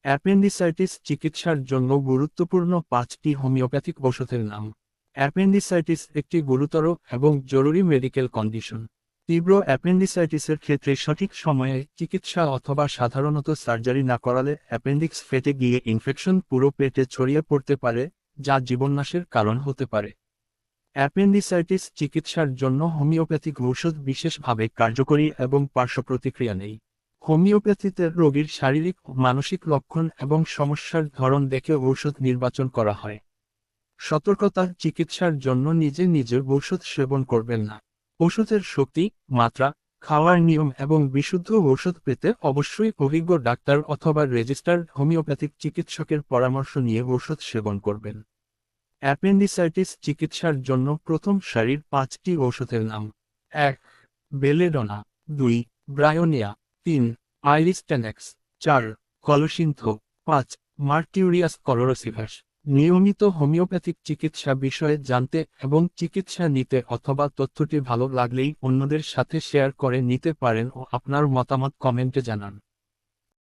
Appendicitis চিকিৎসার জন্য গুরুত্বপূর্ণ 5টি হোমিওপ্যাথিক ওষুধের নাম। অ্যাপেন্ডিসাইটিস একটি গুরুতর এবং জরুরি মেডিকেল কন্ডিশন। তীব্র অ্যাপেন্ডিসাইটিসের ক্ষেত্রে সঠিক সময়ে চিকিৎসা অথবা সাধারণত সার্জারি না করালে অ্যাপেন্ডিক্স ফেটে গিয়ে ইনফেকশন পুরো পেটে ছড়িয়ে পড়তে পারে, যা জীবননাশের কারণ হতে পারে। অ্যাপেন্ডিসাইটিস চিকিৎসার জন্য হোমিওপ্যাথিক ঔষধ বিশেষভাবে কার্যকরী এবং পার্শ্ব প্রতিক্রিয়া নেই। হোমিওপ্যাথিতে রোগীর শারীরিক ও মানসিক লক্ষণ এবং সমস্যার ধরন দেখে ঔষধ নির্বাচন করা হয়। সতর্কতা: চিকিৎসার জন্য নিজে নিজে ঔষধ সেবন করবেন না। ওষুধের শক্তি, মাত্রা, খাওয়ার নিয়ম এবং বিশুদ্ধ ঔষধ পেতে অবশ্যই অভিজ্ঞ ডাক্তার অথবা রেজিস্টার্ড হোমিওপ্যাথিক চিকিৎসকের পরামর্শ নিয়ে ঔষধ সেবন করবেন। অ্যাপেন্ডিসাইটিস চিকিৎসার জন্য প্রথম সারির 5টি ঔষধের নাম: 1. বেলেডোনা। 2. ব্রায়োনিয়া। 3. আইরিস্টেনেক্স। 4. কলোসিন্থো। 5. মার্টিউরিয়াস কলোরোসিভাস। নিয়মিত হোমিওপ্যাথিক চিকিৎসা বিষয়ে জানতে এবং চিকিৎসা নিতে অথবা তথ্যটি ভালো লাগলেই অন্যদের সাথে শেয়ার করে নিতে পারেন ও আপনার মতামত কমেন্টে জানান।